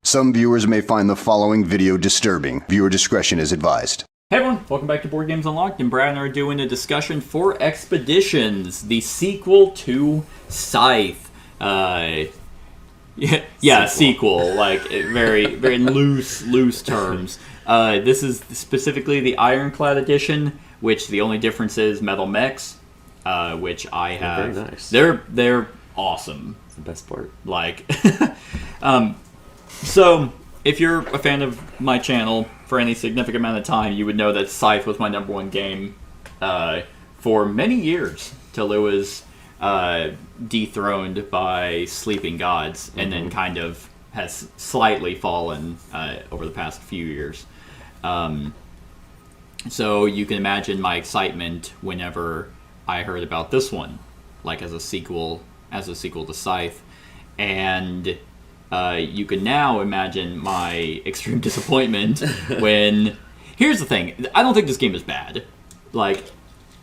Some viewers may find the following video disturbing. Viewer discretion is advised. Hey everyone, welcome back to Board Games Unlocked, and Brad and I are doing a discussion for Expeditions, the sequel to Scythe. Sequel, like very loose terms. This is specifically the Ironclad edition, which the only difference is metal mechs, which I have. Very nice. They're awesome. That's the best part. Like, so if you're a fan of my channel for any significant amount of time, you would know that Scythe was my number one game for many years, till it was dethroned by Sleeping Gods, and then kind of has slightly fallen over the past few years. So you can imagine my excitement whenever I heard about this one, like as a sequel to Scythe, and you can now imagine my extreme disappointment when. Here's the thing: I don't think this game is bad. Like,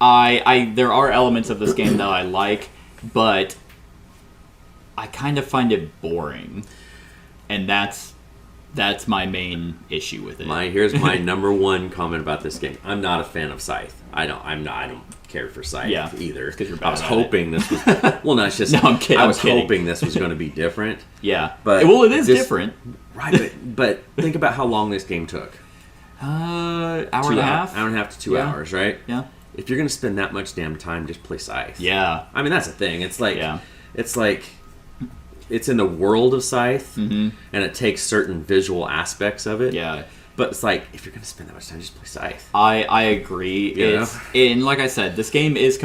there are elements of this game that I like, but I kind of find it boring, and that's my main issue with it. Here's my number one comment about this game. I'm not a fan of Scythe. I don't care for Scythe either. I was hoping this was. Well, no, it's just. No, I'm kidding. I was hoping this was going to be different. Yeah, but it is different, right? But think about how long this game took. Hour and a half to 2 hours, right? Yeah. If you're going to spend that much damn time, just play Scythe. Yeah. I mean, that's the thing. It's like, it's in the world of Scythe, and it takes certain visual aspects of it. Yeah. But it's like, if you're going to spend that much time, just play Scythe. I agree. And like I said, this game is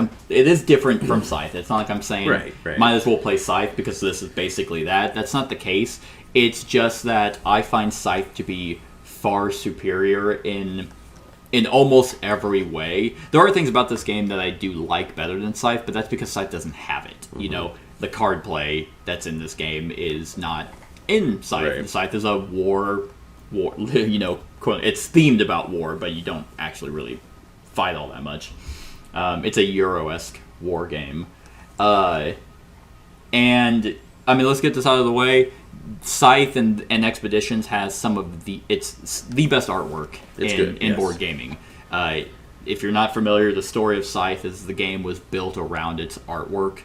different from Scythe. It's not like I'm saying right. might as well play Scythe because this is basically that. That's not the case. It's just that I find Scythe to be far superior in almost every way. There are things about this game that I do like better than Scythe, but that's because Scythe doesn't have it. You know, the card play that's in this game is not in Scythe. Right. Scythe is a war, you know, it's themed about war, but you don't actually really fight all that much. It's a Euro-esque war game. And, I mean, let's get this out of the way. Scythe and Expeditions has some of it's the best artwork in board gaming. If you're not familiar, the story of Scythe is the game was built around its artwork.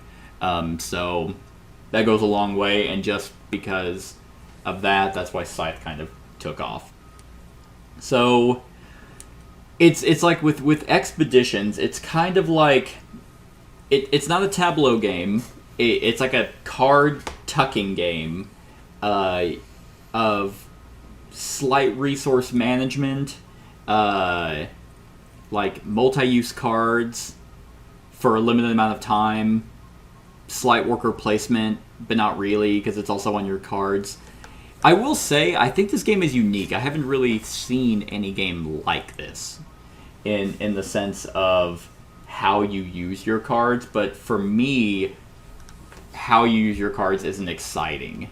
So that goes a long way, and just because of that's why Scythe kind of took off. So it's like with Expeditions, it's kind of like it's not a tableau game. It's like a card tucking game of slight resource management, like multi-use cards for a limited amount of time, slight worker placement, but not really because it's also on your cards. I will say, I think this game is unique. I haven't really seen any game like this in the sense of how you use your cards, but for me, how you use your cards isn't exciting.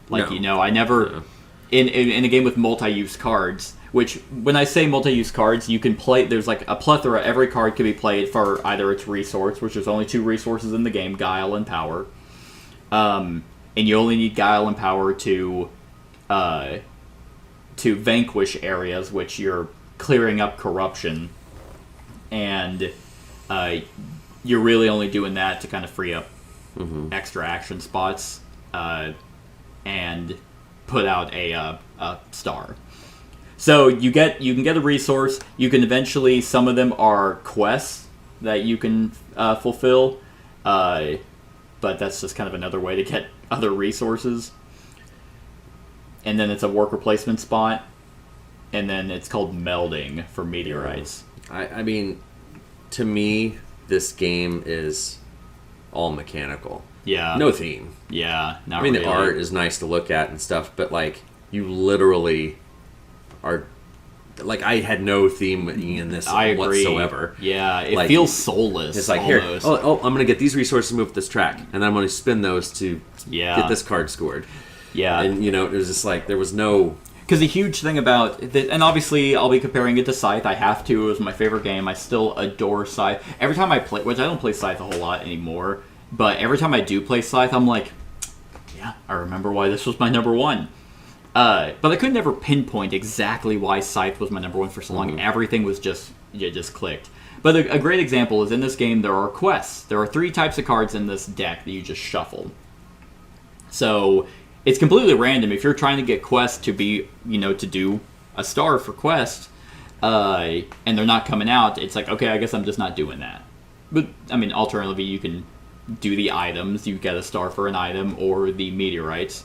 Like, you know, I never... In a game with multi-use cards, which, when I say multi-use cards, you can play... There's like a plethora. Every card can be played for either its resource, which there's only 2 resources in the game, Guile and Power. And you only need Guile and Power to vanquish areas which you're clearing up corruption. And you're really only doing that to kind of free up extra action spots and put out a star. So you can get a resource. You can eventually, some of them are quests that you can fulfill, but that's just kind of another way to get other resources. And then it's a worker placement spot, and then it's called melding for meteorites. I mean, to me, this game is all mechanical. Yeah. No theme. Yeah, not really. The art is nice to look at and stuff, but, like, you literally are... Like, I had no theme in this whatsoever. Yeah, it like, feels soulless. It's like, almost. here, I'm going to get these resources to move this track, and then I'm going to spin those to get this card scored. Yeah. And, you know, it was just like, there was no... Because the huge thing about... And obviously, I'll be comparing it to Scythe. I have to. It was my favorite game. I still adore Scythe. Every time I play... Which I don't play Scythe a whole lot anymore. But every time I do play Scythe, I'm like... Yeah, I remember why this was my number one. But I could never pinpoint exactly why Scythe was my number one for so long. Everything was just clicked. But a great example is in this game there are quests. There are 3 types of cards in this deck that you just shuffle. So it's completely random. If you're trying to get quests to be, to do a star for quest, and they're not coming out, it's like, okay, I guess I'm just not doing that. But, I mean, alternatively, you can do the items. You get a star for an item, or the meteorites.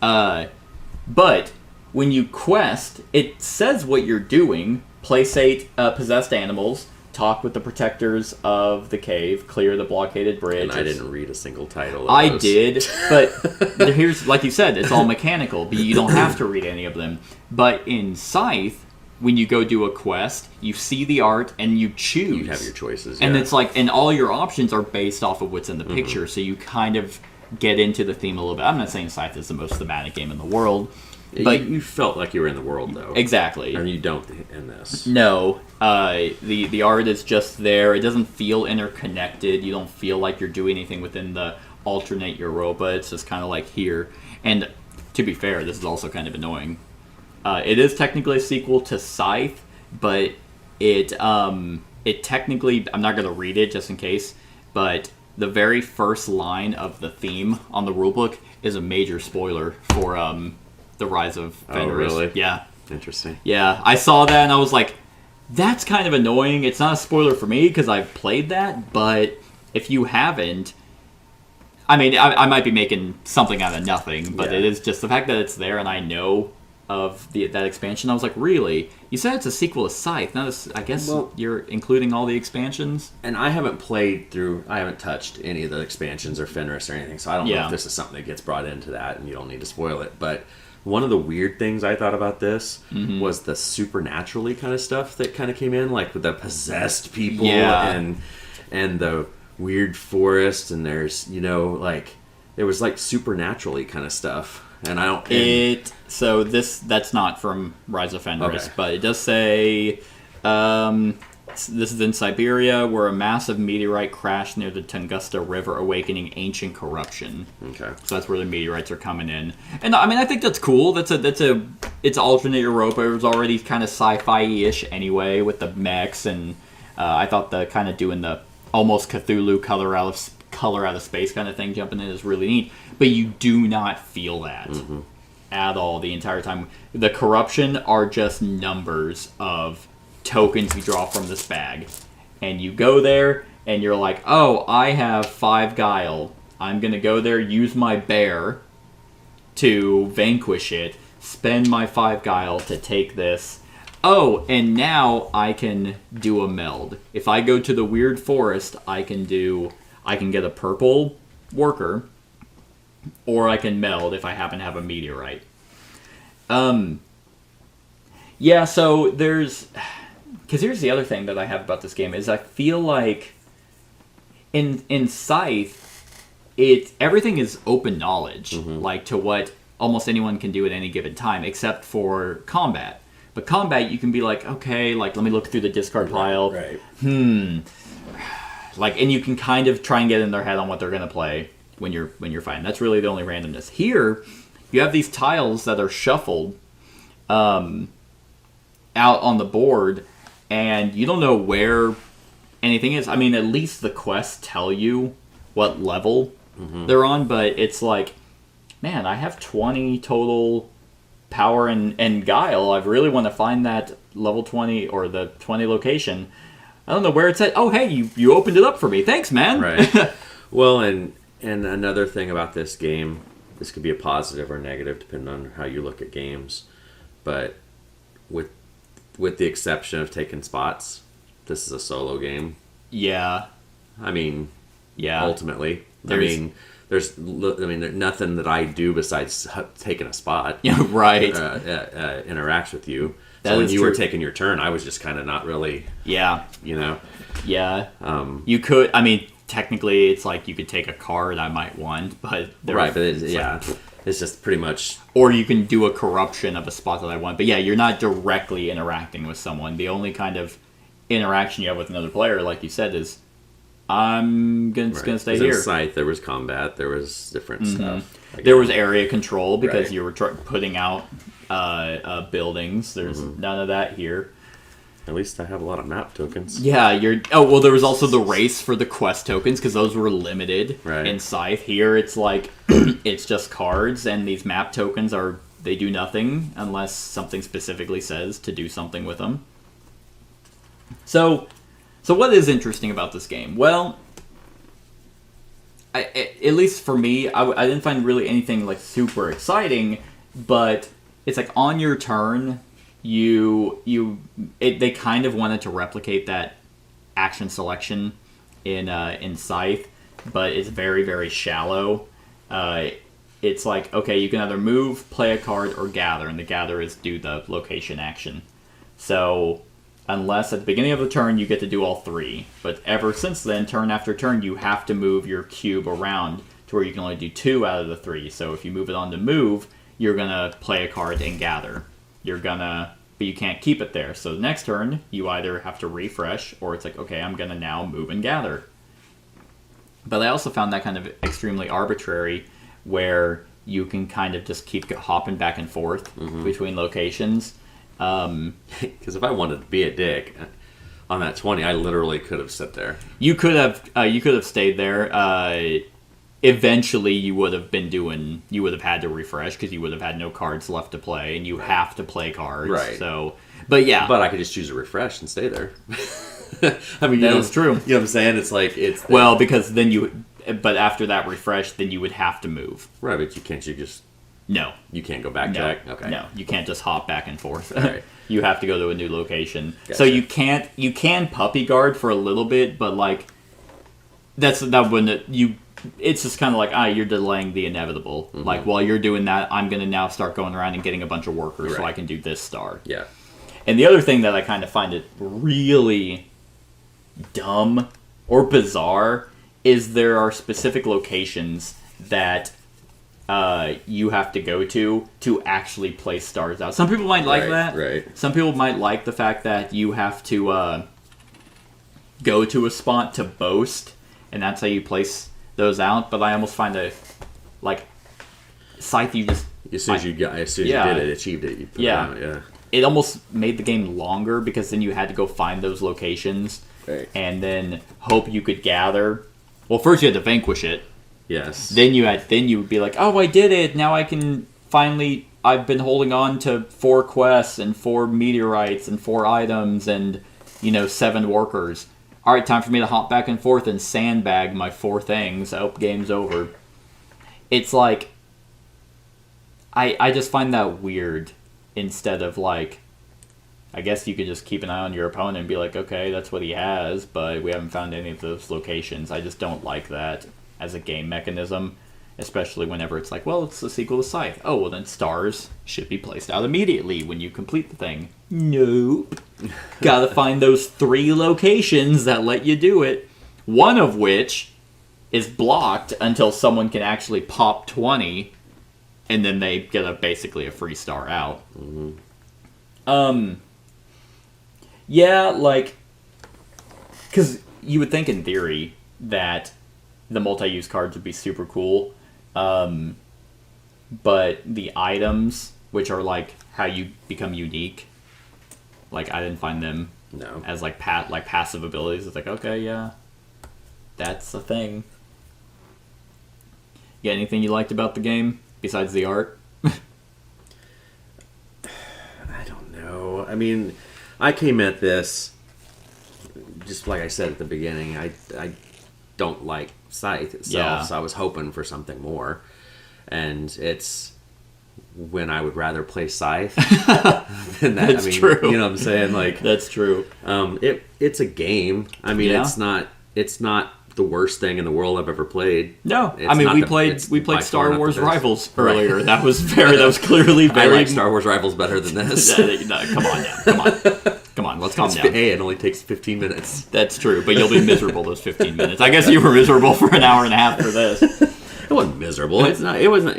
But when you quest, it says what you're doing. Place 8 possessed animals, talk with the protectors of the cave, clear the blockaded bridge. And I didn't read a single title of I those. did, but here's, like you said, it's all mechanical, but you don't have to read any of them. But in Scythe, when you go do a quest, you see the art and you choose. You have your choices, And yeah. it's like, and all your options are based off of what's in the picture, so you kind of get into the theme a little bit. I'm not saying Scythe is the most thematic game in the world, but you felt like you were in the world, though. Exactly. And you don't in this. No. The art is just there. It doesn't feel interconnected. You don't feel like you're doing anything within the alternate Europa. It's just kind of like here. And to be fair, this is also kind of annoying. It is technically a sequel to Scythe, but it technically, I'm not going to read it just in case, but the very first line of the theme on the rulebook is a major spoiler for the Rise of Fenris. Oh, really? Yeah. Interesting. Yeah, I saw that and I was like, that's kind of annoying. It's not a spoiler for me because I've played that, but if you haven't, I mean, I might be making something out of nothing, but it is just the fact that it's there and I know of that expansion. I was like, really? You said it's a sequel to Scythe. Now, I guess you're including all the expansions? And I haven't touched any of the expansions or Fenris or anything, so I don't know if this is something that gets brought into that and you don't need to spoil it, but one of the weird things I thought about this was the supernaturally kind of stuff that kind of came in, like with the possessed people and the weird forest, and there's, there was like supernaturally kind of stuff. And I don't... So that's not from Rise of Fenris, Okay. but it does say... this is in Siberia, where a massive meteorite crashed near the Tunguska River, awakening ancient corruption. Okay. So that's where the meteorites are coming in. And I mean, I think that's cool. It's alternate Europa. It was already kind of sci-fi-ish anyway with the mechs, and I thought the kind of doing the almost Cthulhu color out of space kind of thing jumping in is really neat. But you do not feel that at all the entire time. The corruption are just numbers of tokens you draw from this bag, and you go there and you're like, oh, I have 5 guile, I'm gonna go there, use my bear to vanquish it, spend my 5 guile to take this, oh, and now I can do a meld. If I go to the weird forest, I can get a purple worker, or I can meld if I happen to have a meteorite. Yeah, so there's... Because here's the other thing that I have about this game, is I feel like in Scythe, everything is open knowledge, like to what almost anyone can do at any given time, except for combat. But combat, you can be like, okay, like let me look through the discard pile. Right. Like, and you can kind of try and get in their head on what they're going to play when you're fighting. That's really the only randomness. Here, you have these tiles that are shuffled out on the board, and you don't know where anything is. I mean, at least the quests tell you what level they're on, but it's like, man, I have 20 total power and guile. I really want to find that level 20 or the 20 location. I don't know where it's at. Oh, hey, you opened it up for me. Thanks, man. Right. Well, and another thing about this game, this could be a positive or negative depending on how you look at games, but with the exception of taking spots, this is a solo game. Yeah. I mean, yeah. Ultimately, there's nothing that I do besides taking a spot. Yeah, right. Interacts with you. That So when is you true. were taking your turn, I was just kind of not really. Yeah. Yeah. You could. I mean, technically, it's like you could take a card I might want, but right. But it's just pretty much. Or you can do a corruption of a spot that I want. But yeah, you're not directly interacting with someone. The only kind of interaction you have with another player, like you said, is gonna stay here. In Scythe, there was combat. There was different stuff. There was area control because Right. you were putting out buildings. There's none of that here. At least I have a lot of map tokens. Yeah, there was also the race for the quest tokens because those were limited Right. in Scythe. Here, it's like it's just cards, and these map tokens they do nothing unless something specifically says to do something with them. So what is interesting about this game? Well, at least for me, I didn't find really anything like super exciting, but it's like on your turn, they kind of wanted to replicate that action selection in Scythe, but it's very, very shallow. It's like, okay, you can either move, play a card, or gather, and the gather is do the location action. So unless at the beginning of the turn you get to do all three, but ever since then, turn after turn, you have to move your cube around to where you can only do 2 out of the 3. So if you move it on to move, you're gonna play a card and gather. But you can't keep it there. So the next turn, you either have to refresh, or it's like, okay, I'm gonna now move and gather. But I also found that kind of extremely arbitrary, where you can kind of just keep hopping back and forth between locations. Because if I wanted to be a dick on that 20, I literally could have sat there. You could have stayed there. Eventually, you would have had to refresh because you would have had no cards left to play, and you have to play cards. Right. So, but yeah, But I could just choose to refresh and stay there. I mean, that is true. You know what I'm saying? It's like Well, because then but after that refresh, then you would have to move. right, but you just No. you can't go backtrack. No, Okay. no, you can't just hop back and forth. Right. You have to go to a new location. Gotcha. So you can puppy guard for a little bit, but like it's just kind of like you're delaying the inevitable. Like while you're doing that, I'm gonna now start going around and getting a bunch of workers so Right. I can do this star. Yeah. And the other thing that I kind of find it really dumb or bizarre is there are specific locations that you have to go to actually place stars out. Some people might like Right, that. right. Some people might like the fact that you have to go to a spot to boast, and that's how you place those out. But I almost find Scythe, you just As soon as you Yeah. did it, achieved it, you put Yeah. it out. Yeah. it almost made the game longer because then you had to go find those locations Right. and then hope you could gather. Well, first you had to vanquish it. Yes. Then you would be like, oh, I did it. Now I can finally. I've been holding on to 4 quests and 4 meteorites and 4 items and 7 workers. All right, time for me to hop back and forth and sandbag my 4 things. Oh, game's over. It's like I just find that weird. Instead of like, I guess you could just keep an eye on your opponent and be like, okay, that's what he has, but we haven't found any of those locations. I just don't like that as a game mechanism, especially whenever it's like, well, it's the sequel to Scythe. Oh, well then stars should be placed out immediately when you complete the thing. Nope. Gotta find those 3 locations that let you do it, one of which is blocked until someone can actually pop 20, and then they get basically a free star out. Yeah, like, because you would think in theory that the multi-use cards would be super cool, but the items, which are like how you become unique, like I didn't find them as like passive abilities. It's like, okay, yeah, that's a thing. You got anything you liked about the game besides the art? I don't know. I mean, I came at this just like I said at the beginning. I don't like Scythe itself, so I was hoping for something more. And it's when I would rather play Scythe than that. That's true. You know what I'm saying? Like That's true. It's a game. I mean, it's not the worst thing in the world I've ever played. No, It's I mean not we the- played it's we by played far Star not the Wars best. Rivals Right. earlier. That was clearly I very. like Star Wars Rivals better than this. No, come on now, come on, let's calm down. Hey, it only takes 15 minutes. That's true, but you'll be miserable those 15 minutes. I guess you were miserable for an hour and a half for this. It wasn't miserable. It's not. It wasn't.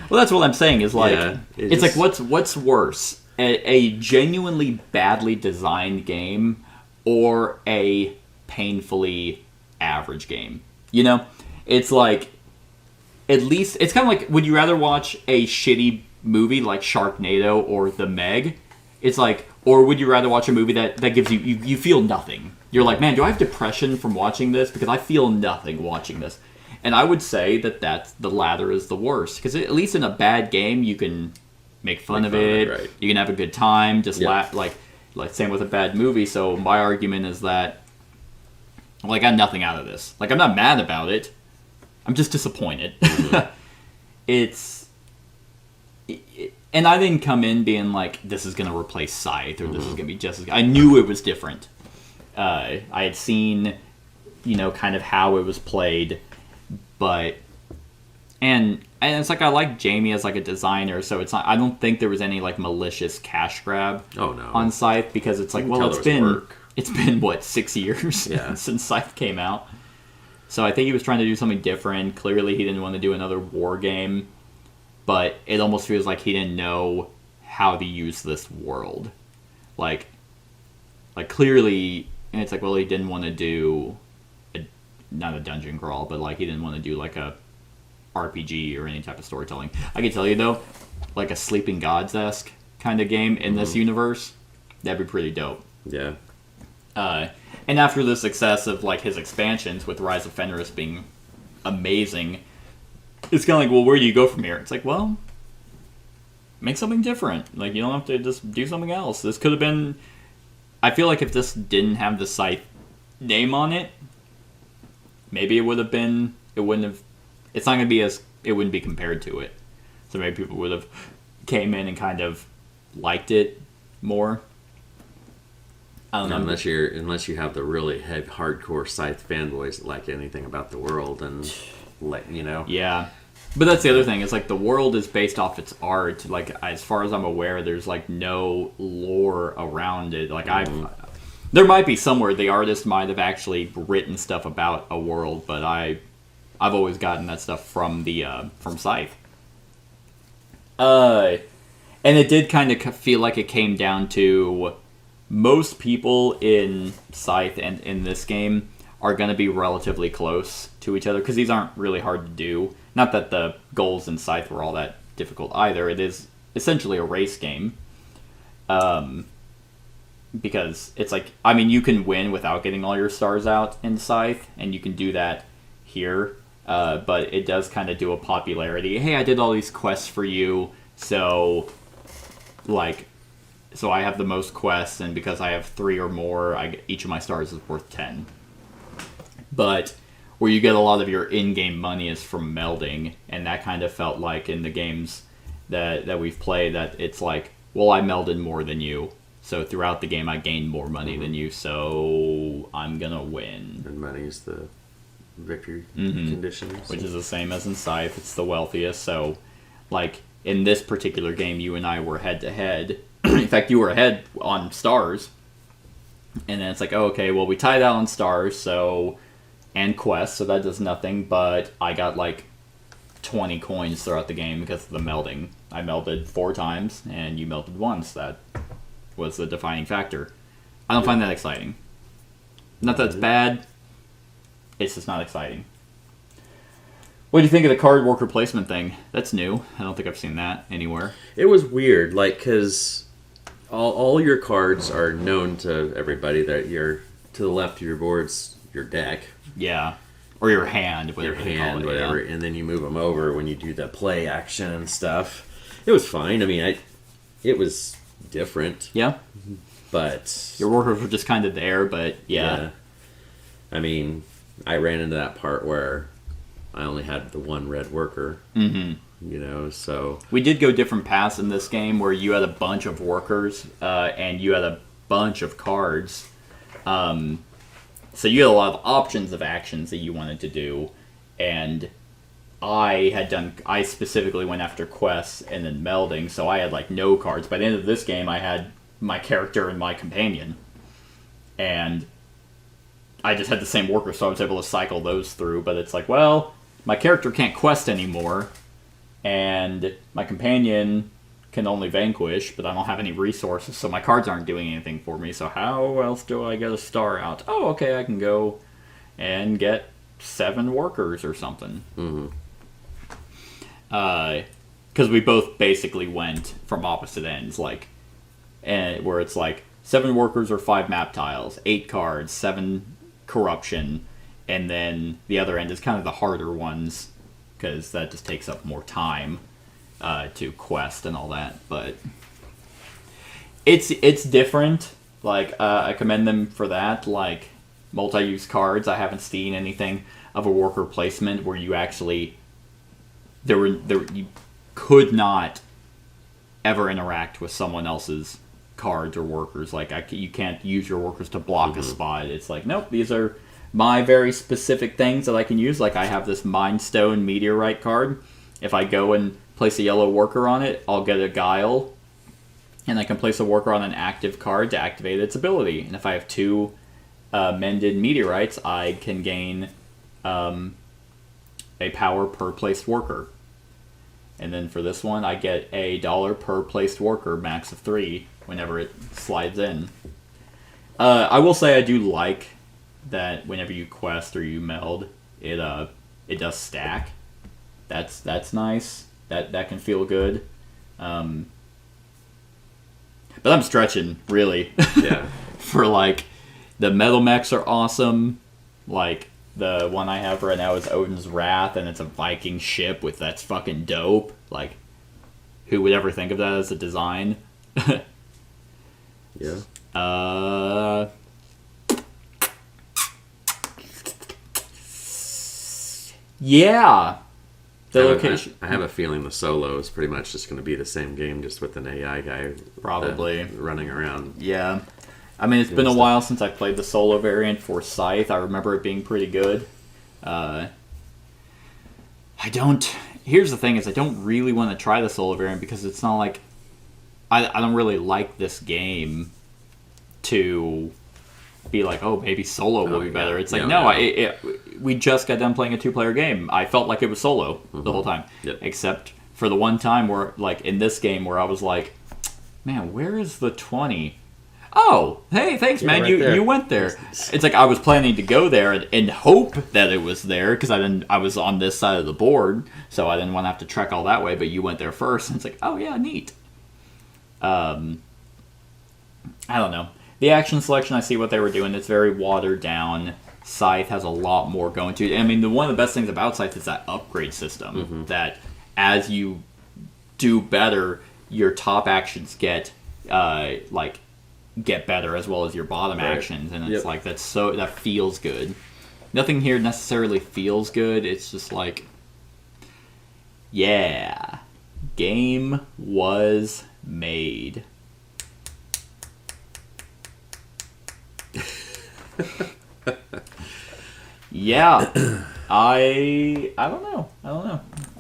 Well, that's what I'm saying. Is like Yeah, it's like what's worse, a genuinely badly designed game or a painfully average game. You know? It's like, at least, it's kind of like, would you rather watch a shitty movie like Sharknado or The Meg? It's like, or would you rather watch a movie that gives you feel nothing? You're like, man, do I have depression from watching this? Because I feel nothing watching this. And I would say that the latter is the worst. Because at least in a bad game, you can make fun of it. Right. You can have a good time. Just laugh. Like same with a bad movie. So my argument is that, well, I got nothing out of this. Like, I'm not mad about it. I'm just disappointed. Mm-hmm. And I didn't come in being like, this is going to replace Scythe, or this is going to be just as good. I knew it was different. I had seen, kind of how it was played, but... And it's like, I like Jamie as like a designer, so it's not... I don't think there was any like malicious cash grab on Scythe, because it's like, well, it's been, what, 6 years since Scythe came out. So I think he was trying to do something different. Clearly he didn't want to do another war game. But it almost feels like he didn't know how to use this world. Like clearly, and it's like, well, he didn't want to do, not a dungeon crawl, but like he didn't want to do like a RPG or any type of storytelling. I can tell you though, like a Sleeping Gods-esque kind of game in this universe, that'd be pretty dope. Yeah. And after the success of like his expansions, with Rise of Fenris being amazing, it's kind of like, well, where do you go from here? It's like, well, make something different. Like, you don't have to just do something else. This could have been... I feel like if this didn't have the Scythe name on it, maybe it would have been... It wouldn't have... It's not going to be as... It wouldn't be compared to it. So maybe people would have came in and kind of liked it more. I don't know. Unless you have the really heavy, hardcore Scythe fanboys that like anything about the world and... Yeah. But that's the other thing. It's like the world is based off its art. Like, as far as I'm aware, there's like no lore around it. Like, there might be somewhere the artist might have actually written stuff about a world, but I've always gotten that stuff from from Scythe. And it did kind of feel like it came down to most people in Scythe and in this game are going to be relatively close to each other, because these aren't really hard to do. Not that the goals in Scythe were all that difficult either. It is essentially a race game. Because it's like, I mean, you can win without getting all your stars out in Scythe, and you can do that here. But it does kind of do a popularity. Hey, I did all these quests for you, so I have the most quests, and because I have 3 or more, each of my stars is worth 10. But where you get a lot of your in-game money is from melding, and that kind of felt like in the games that we've played, that it's like, well, I melded more than you, so throughout the game I gained more money than you, so I'm gonna win. And money's the victory conditions. Which is the same as in Scythe, it's the wealthiest, so like in this particular game you and I were head-to-head. In fact, you were ahead on stars, and then it's like, oh, okay, well, we tied out on stars, so... and quests, so that does nothing, but I got like 20 coins throughout the game because of the melding. I melded 4 times, and you melded once. That was the defining factor. I don't find that exciting. Not that it's bad, it's just not exciting. What do you think of the card worker placement thing? That's new. I don't think I've seen that anywhere. It was weird, like, because all your cards are known to everybody, that you're to the left of your board's your deck. Yeah. Or your hand, whatever whatever. And then you move them over when you do the play action and stuff. It was fine. I mean, it was different. Yeah. But... your workers were just kind of there, but yeah. I mean, I ran into that part where I only had the one red worker. So... we did go different paths in this game, where you had a bunch of workers, and you had a bunch of cards. So you had a lot of options of actions that you wanted to do, and I specifically went after quests and then melding, so I had like no cards. By the end of this game, I had my character and my companion, and I just had the same worker, so I was able to cycle those through. But it's like, well, my character can't quest anymore, and my companion can only vanquish, but I don't have any resources, so my cards aren't doing anything for me. So how else do I get a star out? Oh, okay, I can go and get 7 workers or something. Because we both basically went from opposite ends, like, and where it's like 7 workers or 5 map tiles, 8 cards, 7 corruption, and then the other end is kind of the harder ones because that just takes up more time to quest and all that. But it's different. Like, I commend them for that. Like, multi-use cards, I haven't seen anything of a worker placement where you actually you could not ever interact with someone else's cards or workers. Like, you can't use your workers to block a spot. It's like, nope, these are my very specific things that I can use. Like, I have this Mind Stone meteorite card. If I go and place a yellow worker on it, I'll get a Guile, and I can place a worker on an active card to activate its ability. And if I have 2 mended meteorites, I can gain a power per placed worker. And then for this one, I get $1 per placed worker, max of 3, whenever it slides in. I will say I do like that whenever you quest or you meld, it does stack. That's nice. That can feel good. But I'm stretching, really. Yeah. For, like, the metal mechs are awesome. Like, the one I have right now is Odin's Wrath, and it's a Viking ship that's fucking dope. Like, who would ever think of that as a design? Yeah. Yeah. The location. I have a feeling the solo is pretty much just going to be the same game, just with an AI guy Probably running around. Yeah. I mean, it's been a while since I played the solo variant for Scythe. I remember it being pretty good. Here's the thing is I don't really want to try the solo variant because it's not like... I don't really like this game to be like, oh, maybe solo will be better. It's like, we just got done playing a 2-player game. I felt like it was solo the whole time. Yep. Except for the one time where, like, in this game where I was like, man, where is the 20? Oh, hey, thanks, man. Right You went there. It's like I was planning to go there and hope that it was there because I was on this side of the board, so I didn't want to have to trek all that way. But you went there first, and it's like, oh yeah, neat. I don't know. The action selection, I see what they were doing. It's very watered down. Scythe has a lot more going to it. I mean, one of the best things about Scythe is that upgrade system. That as you do better, your top actions get better as well as your bottom actions, and it's like that feels good. Nothing here necessarily feels good. It's just like, yeah, game was made. Yeah, I don't know.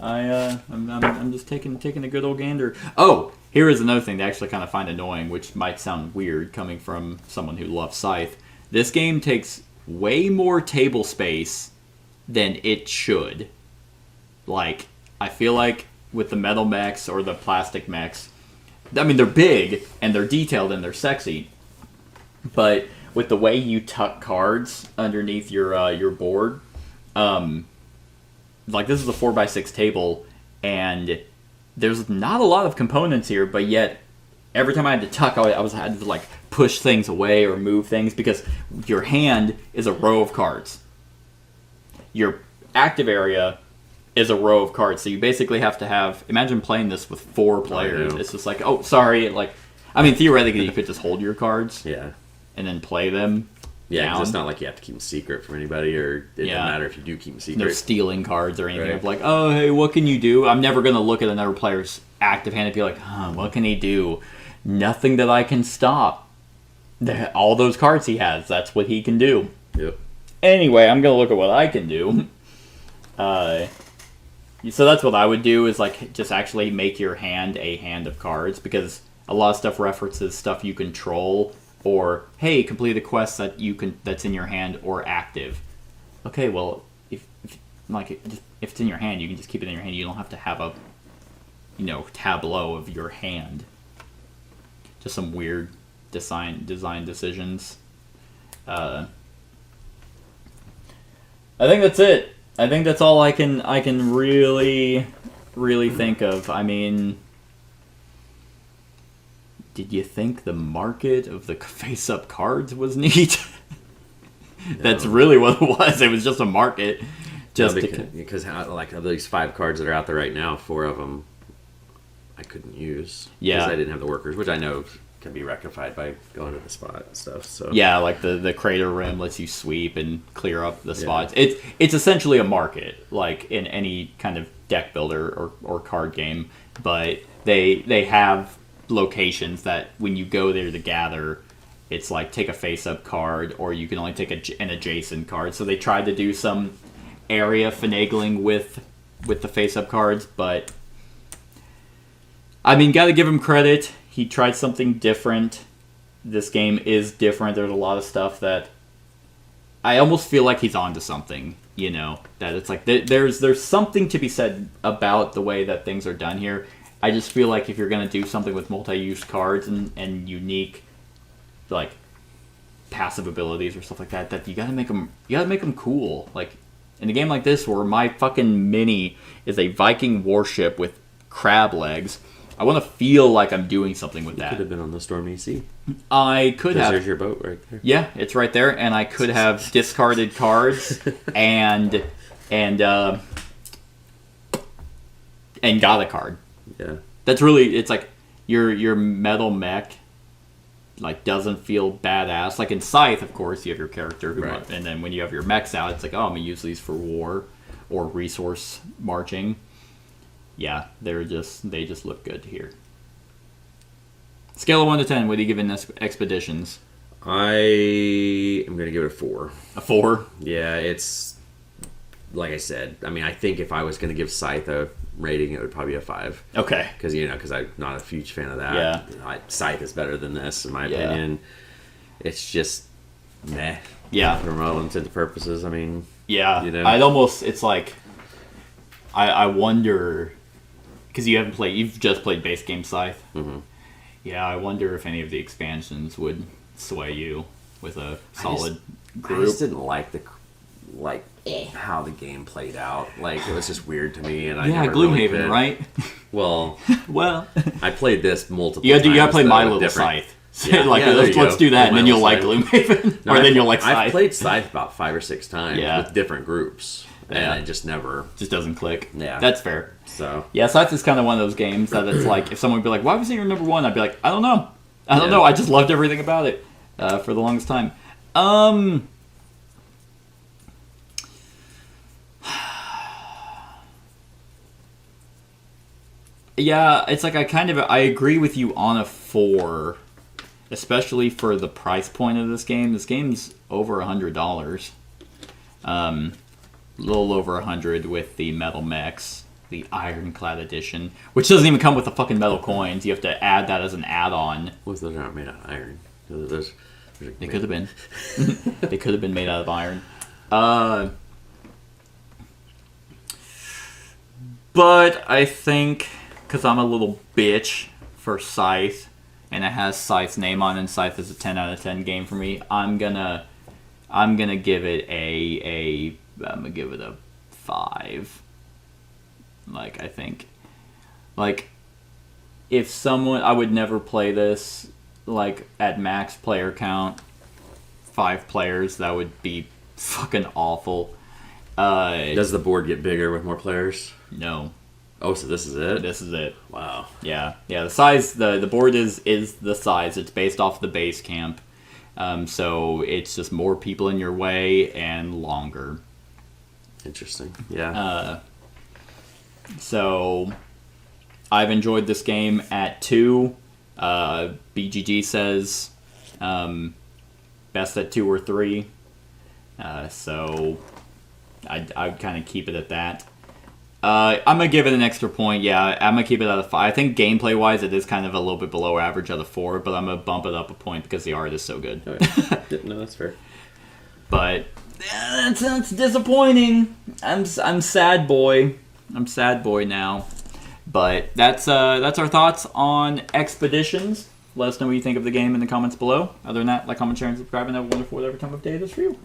I'm just taking a good old gander. Oh, here is another thing that I actually kind of find annoying, which might sound weird coming from someone who loves Scythe. This game takes way more table space than it should. Like, I feel like with the metal mechs or the plastic mechs, I mean, they're big and they're detailed and they're sexy, but with the way you tuck cards underneath your board, like, this is a 4x6 table, and there's not a lot of components here, but yet every time I had to tuck, I had to like push things away or move things because your hand is a row of cards. Your active area is a row of cards, so you basically have to have. Imagine playing this with 4 players. It's just like, oh, sorry. Like, I mean, theoretically, you could just hold your cards, and then play them. Yeah, 'cause it's not like you have to keep them secret from anybody, or it doesn't matter if you do keep them secret. No stealing cards or anything. Of like, oh, hey, what can you do? I'm never going to look at another player's active hand and be like, what can he do? Nothing that I can stop. All those cards he has, that's what he can do. Yep. Anyway, I'm going to look at what I can do. So that's what I would do, is like just actually make your hand a hand of cards, because a lot of stuff references stuff you control, or hey, complete a quest that's in your hand or active. Okay, well, if it's in your hand, you can just keep it in your hand. You don't have to have a tableau of your hand. Just some weird design decisions. I think that's it. I think that's all I can really think of. I mean, did you think the market of the face-up cards was neat? That's really what it was. It was just a market. Because like of these 5 cards that are out there right now, 4 of them I couldn't use. Yeah. Because I didn't have the workers, which I know can be rectified by going to the spot and stuff. So yeah, like the crater rim lets you sweep and clear up the spots. It's essentially a market, like in any kind of deck builder or card game, but they have locations that when you go there to gather, it's like take a face-up card, or you can only take an adjacent card. So they tried to do some area finagling with the face-up cards, but I mean, gotta give him credit. He tried something different. This game is different. There's a lot of stuff that I almost feel like he's onto something, you know, that it's like there's something to be said about the way that things are done here. I just feel like if you're going to do something with multi-use cards and unique, like, passive abilities or stuff like that, that you gotta make them cool. Like, in a game like this where my fucking mini is a Viking warship with crab legs, I want to feel like I'm doing something with that. You could have been on the Stormy Sea. I could have. There's your boat right there. Yeah, it's right there, and I could have discarded cards and got a card. Yeah. That's really, it's like your metal mech like doesn't feel badass. Like in Scythe, of course, you have your character who right. And then when you have your mechs out, it's like, oh, I'm gonna use these for war or resource marching. Yeah, they just look good here. Scale of 1 to 10, what do you give in Expeditions? I am going to give it a 4. A 4? Yeah, it's like I said. I mean, I think if I was going to give Scythe a rating, it would probably be a 5. Okay. Because I'm not a huge fan of that. Yeah. Scythe is better than this, in my opinion. It's just meh. Yeah. For all intents and purposes. I mean, yeah. You know? It's like, I wonder, because you've just played base game Scythe. Mm-hmm. Yeah, I wonder if any of the expansions would sway you with a solid group. I just didn't like how the game played out. Like, it was just weird to me, and I never Gloomhaven, really right? Well, I played this multiple times. You gotta play My Little different... Scythe. So let's do that, and then you'll like Gloomhaven, No, then you'll like Scythe. I've played Scythe about 5 or 6 times with different groups, and it just never doesn't click. Yeah, that's fair. So yeah, Scythe is kind of one of those games that it's like, if someone would be like, "Why was it your number 1?" I'd be like, "I don't know. I just loved everything about it for the longest time." Yeah, it's like I agree with you on a 4, especially for the price point of this game. This game's over $100. A little over $100 with the metal mechs, the Ironclad edition, which doesn't even come with the fucking metal coins. You have to add that as an add-on. Those aren't made out of iron. They could have been. They could have been made out of iron. But I think, because I'm a little bitch for Scythe, and it has Scythe's name on it, and Scythe is a 10 out of 10 game for me, I'm gonna give it a 5. Like, I think, like, if someone, I would never play this, like, at max player count, 5 players, that would be fucking awful. Does the board get bigger with more players? No. Oh, so this is it? This is it. Wow. Yeah. The size, the board is the size. It's based off the base camp. So it's just more people in your way and longer. Interesting. Yeah. So I've enjoyed this game at 2. BGG says best at 2 or 3. So I'd kind of keep it at that. I'm going to give it an extra point. Yeah, I'm going to keep it at a 5. I think gameplay-wise, it is kind of a little bit below average at a 4, but I'm going to bump it up a point because the art is so good. Okay. No, that's fair. But that's disappointing. I'm sad boy. I'm sad boy now. But that's our thoughts on Expeditions. Let us know what you think of the game in the comments below. Other than that, like, comment, share, and subscribe, and have a wonderful whatever time of day it is for you.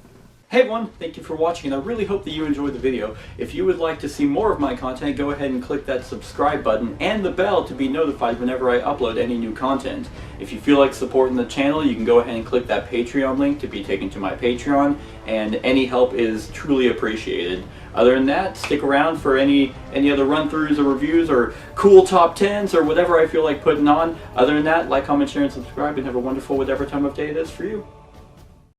Hey everyone, thank you for watching, and I really hope that you enjoyed the video. If you would like to see more of my content, go ahead and click that subscribe button and the bell to be notified whenever I upload any new content. If you feel like supporting the channel, you can go ahead and click that Patreon link to be taken to my Patreon, and any help is truly appreciated. Other than that, stick around for any other run-throughs or reviews or cool top 10s or whatever I feel like putting on. Other than that, like, comment, share, and subscribe, and have a wonderful whatever time of day it is for you.